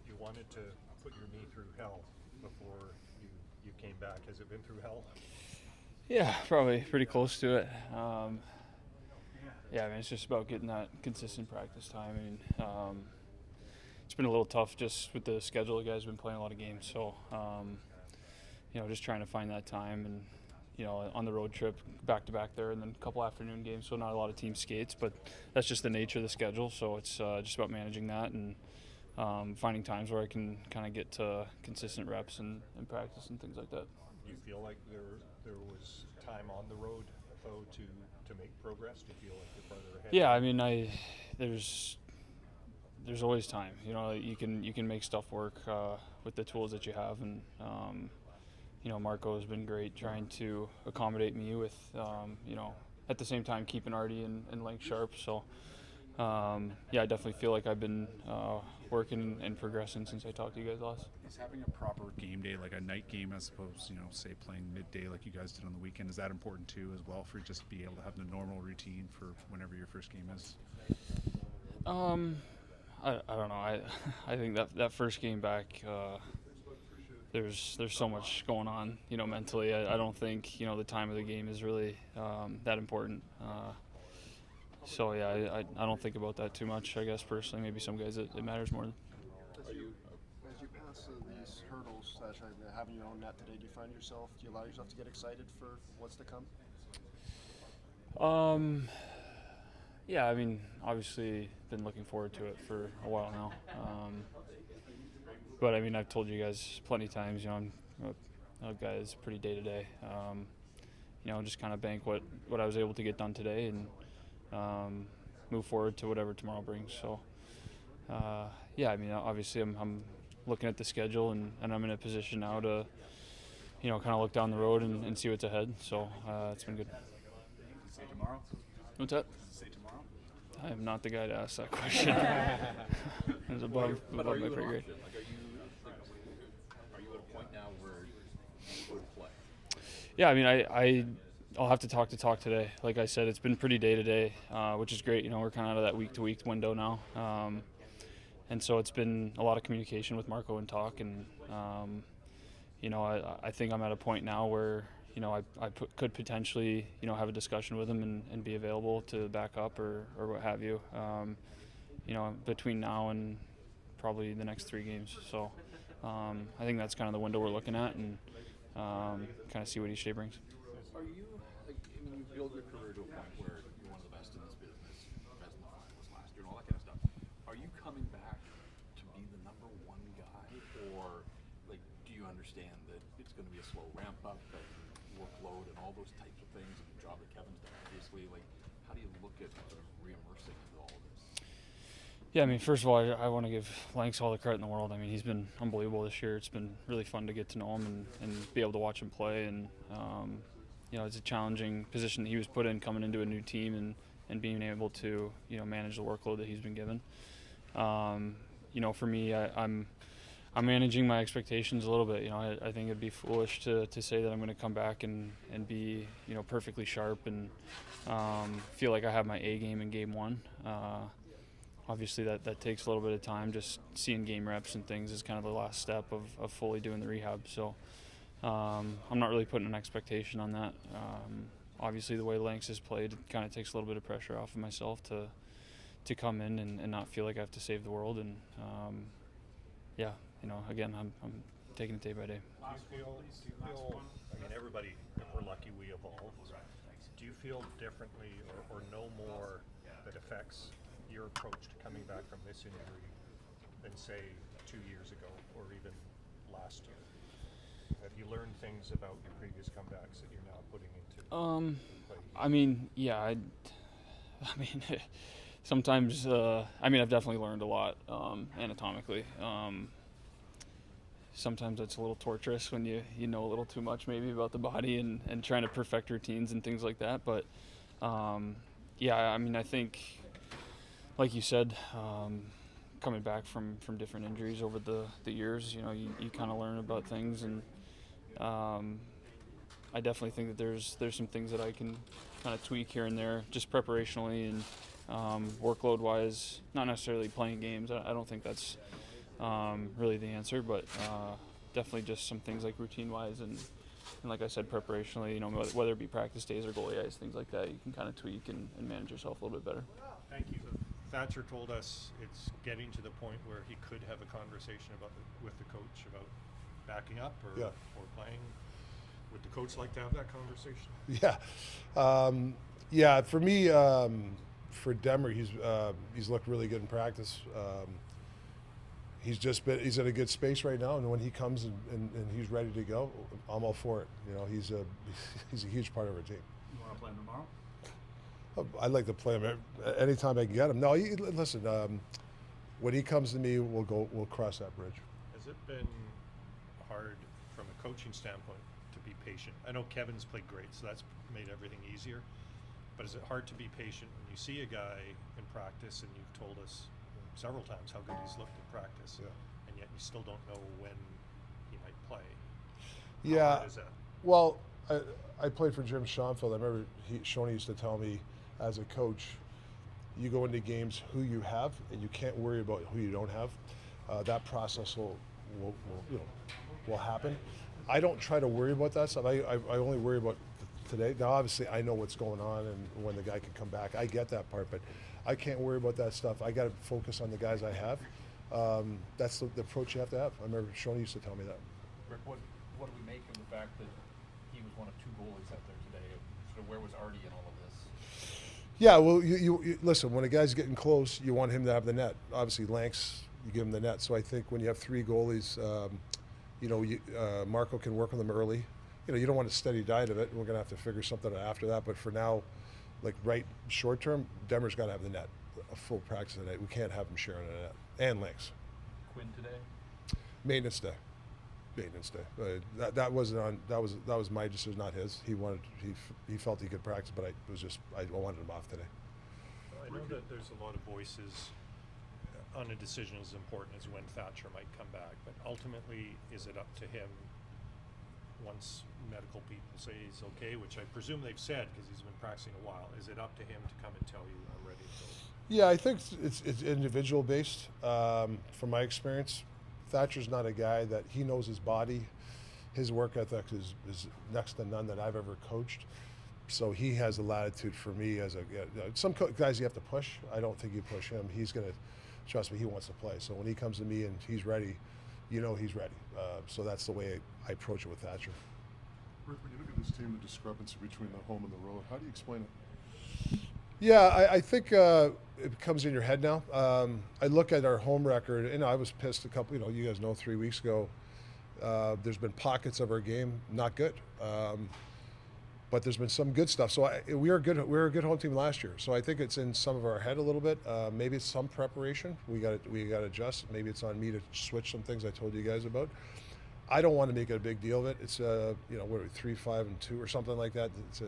you wanted to put your knee through hell before you came back. Has it been through hell? Yeah, probably pretty close to it. Yeah, I mean, it's just about getting that consistent practice time. I mean, it's been a little tough just with the schedule. The guys have been playing a lot of games, so just trying to find that time and on the road trip back to back there, and then a couple afternoon games. So not a lot of team skates, but that's just the nature of the schedule. So it's just about managing that and finding times where I can kind of get to consistent reps and practice and things like that. Do you feel like there was time on the road though to make progress? Do you feel like you're farther ahead? Yeah, I mean, there's always time. You can make stuff work with the tools that you have, and Marco has been great trying to accommodate me with at the same time keeping Artie and length sharp. So I definitely feel like I've been working and progressing since I talked to you guys last. Is having a proper game day, like a night game as opposed, say playing midday like you guys did on the weekend, is that important too as well for just to be able to have the normal routine for whenever your first game is? I don't know. I think that first game back, there's so much going on, mentally. I don't think the time of the game is really that important. So yeah, I don't think about that too much. I guess personally, maybe some guys it matters more. As you pass these hurdles, having your own net today, do you allow yourself to get excited for what's to come? Yeah, I mean, obviously been looking forward to it for a while now. But I mean, I've told you guys plenty of times, I'm a guy that's pretty day to day. Just kind of bank what I was able to get done today and move forward to whatever tomorrow brings. So, I mean, obviously I'm looking at the schedule and I'm in a position now to, kind of look down the road and see what's ahead. So it's been good. Say tomorrow? What's that? Say tomorrow? I am not the guy to ask that question. It's above my pay grade. Are you at a point now where you would play? Yeah, I mean, I'll have to talk today. Like I said, it's been pretty day to day, which is great. We're kind of out of that week to week window now, and so it's been a lot of communication with Marco and talk. And I think I'm at a point now where could potentially have a discussion with him and be available to back up or what have you. Between now and probably the next 3 games. So I think that's kind of the window we're looking at and kind of see what each day brings. Are you, you build your career to a point where you're one of the best in this business, best in the finals last year and all that kind of stuff. Are you coming back to be the number 1 guy, or do you understand that it's going to be a slow ramp up, that workload and all those types of things, and the job that Kevin's done, obviously, how do you look at sort of re-immersing into all of this? Yeah, I mean, first of all, I want to give Lanks all the credit in the world. I mean, he's been unbelievable this year. It's been really fun to get to know him and be able to watch him play. And, it's a challenging position that he was put in coming into a new team and being able to, manage the workload that he's been given. For me, I'm managing my expectations a little bit. I think it'd be foolish to say that I'm going to come back and be, perfectly sharp and feel like I have my A game in game 1. Obviously, that takes a little bit of time. Just seeing game reps and things is kind of the last step of fully doing the rehab. So I'm not really putting an expectation on that. Obviously, the way Lanks has played, it kind of takes a little bit of pressure off of myself to come in and not feel like I have to save the world. And again, I'm taking it day by day. Do you feel, I mean, everybody, if we're lucky, we evolve. Do you feel differently or know more that affects your approach to coming back from this injury than, say, 2 years ago or even last year? Have you learned things about your previous comebacks that you're now putting into play? I mean, yeah, sometimes, I've definitely learned a lot anatomically. Sometimes it's a little torturous when you know a little too much maybe about the body and trying to perfect routines and things like that. But, I think, like you said, coming back from different injuries over the years, you kind of learn about things. And I definitely think that there's some things that I can kind of tweak here and there, just preparationally and workload-wise, not necessarily playing games. I don't think that's really the answer, but definitely just some things like routine-wise and like I said, preparationally, whether it be practice days or goalie ice, things like that, you can kind of tweak and manage yourself a little bit better. Thank you. Thatcher told us it's getting to the point where he could have a conversation with the coach about backing up or playing. Would the coach like to have that conversation? Yeah. For me, for Demmer, he's looked really good in practice. He's in a good space right now, and when he comes and he's ready to go, I'm all for it. He's a huge part of our team. You want to play him tomorrow? I'd like to play him anytime I can get him. No, listen. When he comes to me, we'll cross that bridge. Has it been hard from a coaching standpoint to be patient? I know Kevin's played great, so that's made everything easier. But is it hard to be patient when you see a guy in practice and you've told us several times how good he's looked in practice, and yet you still don't know when he might play? How hard is that? Well, I played for Jim Schoenfeld. I remember Shoney used to tell me, as a coach, you go into games who you have, and you can't worry about who you don't have. That process will happen. I don't try to worry about that stuff. I only worry about today. Now, obviously, I know what's going on and when the guy can come back. I get that part, but I can't worry about that stuff. I got to focus on the guys I have. That's the approach you have to have. I remember Shoney used to tell me that. Rick, what do we make of the fact that he was one of 2 goalies out there today? Sort of where was Artie in all of this? Yeah, well, you listen, when a guy's getting close, you want him to have the net. Obviously, Lanks, you give him the net. So I think when you have 3 goalies, Marco can work on them early. You don't want a steady diet of it. We're going to have to figure something out after that. But for now, short term, Demmer's got to have the net, a full practice of the net. We can't have him sharing the net. And Lanks. Quinn today? Maintenance day. That was my decision, not his. He felt he could practice, but I wanted him off today. I know that there's a lot of voices on a decision as important as when Thatcher might come back, but ultimately, is it up to him once medical people say he's okay, which I presume they've said because he's been practicing a while? Is it up to him to come and tell you, I'm ready to go? Yeah, I think it's individual based. From my experience, Thatcher's not a guy that he knows his body. His work ethic is next to none that I've ever coached. So he has a latitude for me as some guys you have to push. I don't think you push him. He's going to, trust me, he wants to play. So when he comes to me and he's ready, he's ready. So that's the way I approach it with Thatcher. Rick, when you look at this team, the discrepancy between the home and the road, how do you explain it? Yeah, I think it comes in your head now. I look at our home record, and I was pissed a couple, you guys know 3 weeks ago. There's been pockets of our game not good, but there's been some good stuff. So we were a good home team last year. So I think it's in some of our head a little bit. Maybe it's some preparation. We got to adjust. Maybe it's on me to switch some things I told you guys about. I don't want to make it a big deal of it. It's what are we, 3-5-2 or something like that. It's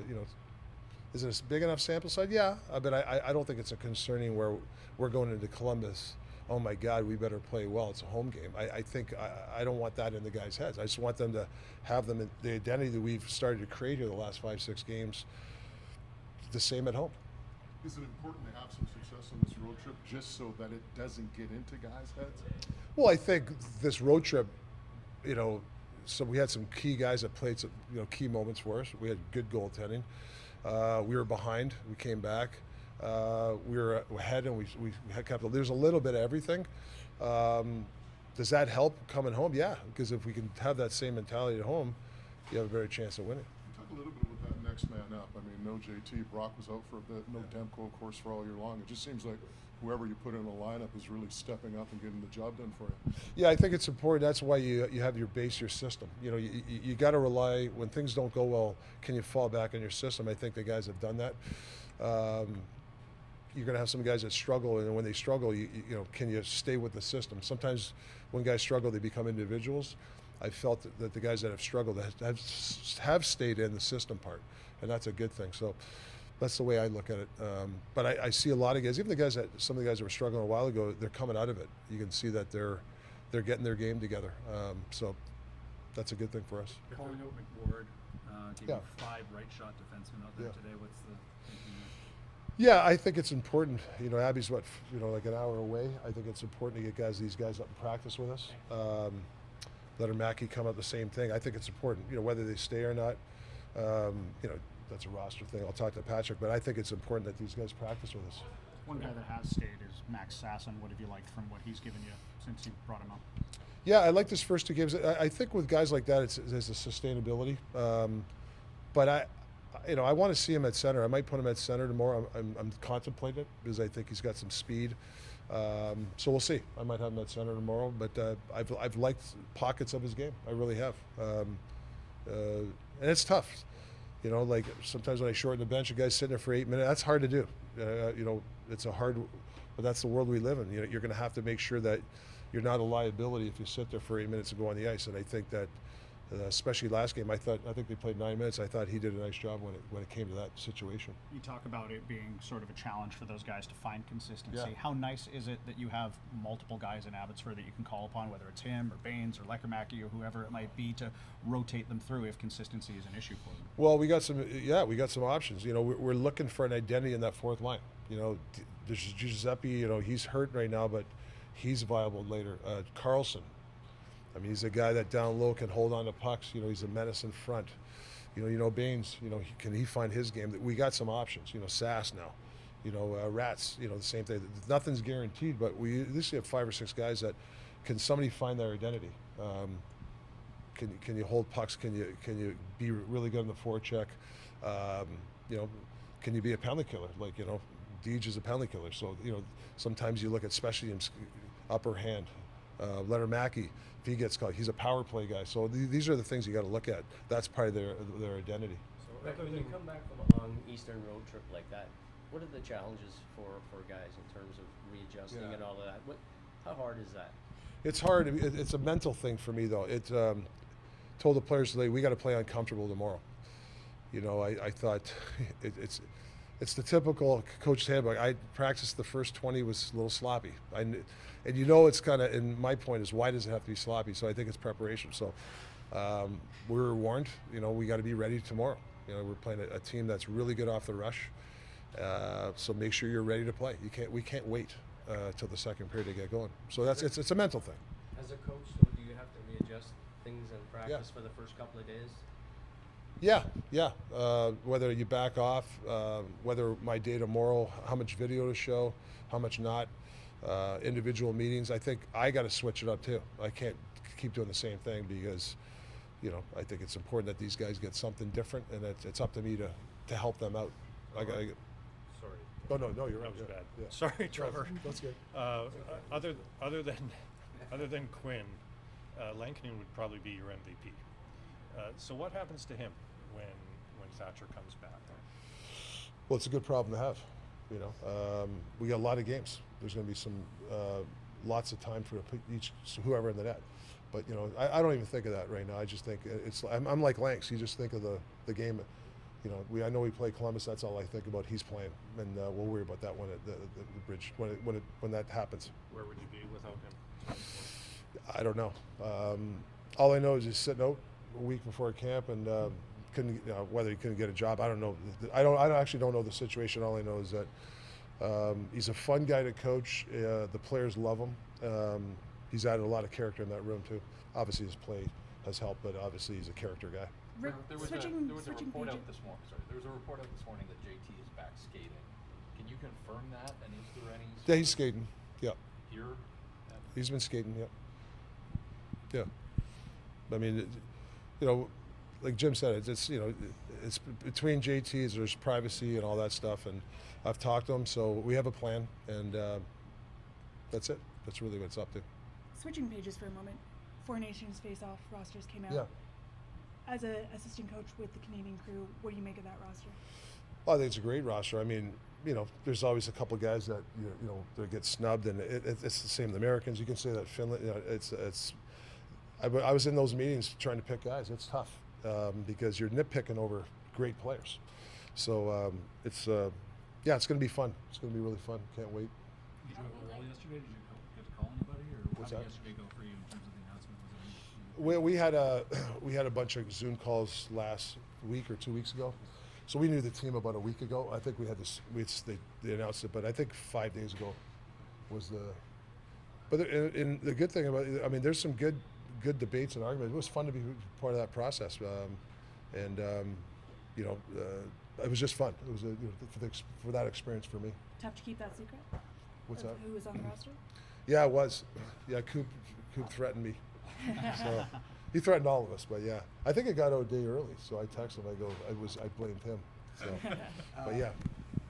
is it a big enough sample size? Yeah, but I don't think it's a concerning where we're going into Columbus. Oh my God, we better play well. It's a home game. I think I don't want that in the guys' heads. I just want them to have them in the identity that we've started to create here the last 5-6 games. The same at home. Is it important to have some success on this road trip just so that it doesn't get into guys' heads? Well, I think this road trip, so we had some key guys that played some, key moments for us. We had good goaltending. We were behind. We came back. We were ahead, and we had kept. There's a little bit of everything. Does that help coming home? Yeah, because if we can have that same mentality at home, you have a better chance of winning. Talk a little bit about that next man up. I mean, no JT. Brock was out for a bit. No Demko, of course, for all year long. It just seems like whoever you put in a lineup is really stepping up and getting the job done for you. Yeah, I think it's important. That's why you have your base, your system. You got to rely, when things don't go well, can you fall back on your system? I think the guys have done that. You're going to have some guys that struggle, and when they struggle, can you stay with the system? Sometimes when guys struggle, they become individuals. I felt that the guys that have struggled have stayed in the system part, and that's a good thing. So that's the way I look at it. But I see a lot of guys, even some of the guys that were struggling a while ago, they're coming out of it. You can see that they're getting their game together. So that's a good thing for us. Before we go, McWard gave you 5 right shot defensemen out there today. What's the thinking there? Yeah, I think it's important. You know, Abby's like an hour away. I think it's important to get these guys up and practice with us. Let her Mackey come up the same thing. I think it's important. You know, whether they stay or not. You know, that's a roster thing. I'll talk to Patrick, but I think it's important that these guys practice with us. One guy that has stayed is Max Sasson. What have you liked from what he's given you since you brought him up? Yeah, I like this first 2 games. I think with guys like that, there's a sustainability. But I want to see him at center. I might put him at center tomorrow. I'm contemplating it because I think he's got some speed. So we'll see. I might have him at center tomorrow. But I've liked pockets of his game. I really have. And it's tough. You know, like sometimes when I shorten the bench, a guy's sitting there for 8 minutes. That's hard to do. You know, it's but that's the world we live in. You know, you're going to have to make sure that you're not a liability if you sit there for 8 minutes and go on the ice. And I think that, especially last game, I think they played 9 minutes. I thought he did a nice job when it came to that situation. You talk about it being sort of a challenge for those guys to find consistency. Yeah. How nice is it that you have multiple guys in Abbotsford that you can call upon, whether it's him or Baines or Lecker-Mackey or whoever it might be, to rotate them through if consistency is an issue for them? Well, we got some options. You know, we're looking for an identity in that fourth line. You know, there's Giuseppe. You know, he's hurt right now, but he's viable later. Carlson. I mean, he's a guy that down low can hold on to pucks. You know, he's a menace in front. You know, Baines. You know, can he find his game? We got some options. You know, Sass now. You know, Rats. You know, the same thing. Nothing's guaranteed, but we at least have 5 or 6 guys that can somebody find their identity. Can you hold pucks? Can you be really good in the forecheck? You know, can you be a penalty killer? Like, you know, Deej is a penalty killer. So, you know, sometimes you look at special teams, upper hand. Letter Mackey, if he gets caught, he's a power play guy. So these are the things you got to look at. That's part of their identity. So when you come back from a long Eastern road trip like that, what are the challenges for guys in terms of readjusting and all of that? How hard is that? It's hard. It's a mental thing for me, though. It told the players today, we got to play uncomfortable tomorrow. You know, I thought it's the typical coach's handbook. I practiced the first 20 was a little sloppy. And you know, it's kind of, and my point is, why does it have to be sloppy? So I think it's preparation. So we were warned, you know, we got to be ready tomorrow. You know, we're playing a team that's really good off the rush. So make sure you're ready to play. We can't wait till the second period to get going. So it's a mental thing. As a coach, though, do you have to readjust things in practice for the first couple of days? Yeah. Whether you back off, whether my day tomorrow, how much video to show, how much not, individual meetings. I think I got to switch it up too. I can't keep doing the same thing because, you know, I think it's important that these guys get something different, and it's up to me to help them out. Sorry. Oh no, you're right. That was bad. Yeah. Sorry, Trevor. That's good. Other than Quinn, Lankinen would probably be your MVP. So what happens to him when Thatcher comes back? Well, it's a good problem to have. You know, we got a lot of games. There's going to be some lots of time for whoever in the net. But you know, I don't even think of that right now. I just think I'm like Lanks. You just think of the game. You know, I know we play Columbus. That's all I think about. He's playing, and we'll worry about that one at the bridge when that happens. Where would you be without him? I don't know. All I know is he's sitting out a week before camp and couldn't, you know, whether he couldn't get a job. I don't know. I actually don't know the situation. All I know is that he's a fun guy to coach. The players love him. He's added a lot of character in that room too. Obviously his play has helped, but obviously he's a character guy. There was a report out this morning. Sorry, there was a report out this morning that JT is back skating. Can you confirm that? And is there any? Yeah, he's skating. Yeah. Here. He's been skating. Yeah. I mean, you know, like Jim said, it's you know, it's between JTs. There's privacy and all that stuff, and I've talked to him, so we have a plan, and that's it. That's really what it's up to. Switching pages for a moment, 4 Nations face-off rosters came out. Yeah. As an assistant coach with the Canadian crew, what do you make of that roster? Well, I think it's a great roster. I mean, you know, there's always a couple of guys that you know that get snubbed, and it's the same. The Americans, you can say that Finland. You know, it's. I was in those meetings trying to pick guys. It's tough because you're nitpicking over great players. So it's it's going to be fun. It's going to be really fun. Can't wait. Did you have a role yesterday? Did you get to call anybody, or What's how did that? yesterday go for you in terms of the announcement? Was it We had a bunch of Zoom calls last week or 2 weeks ago, So we knew the team about a week ago. I think we had this. They announced it, but I think 5 days ago was the. But and the good thing about it, I mean, there's some good debates and arguments. It was fun to be part of that process, and you know, it was just fun. It was for that experience for me. Tough to keep that secret. What's of that? Who was on the roster? Yeah, it was. Yeah, Coop threatened me. So he threatened all of us, but yeah, I think it got out a day early. So I texted him. I blamed him. So, but yeah.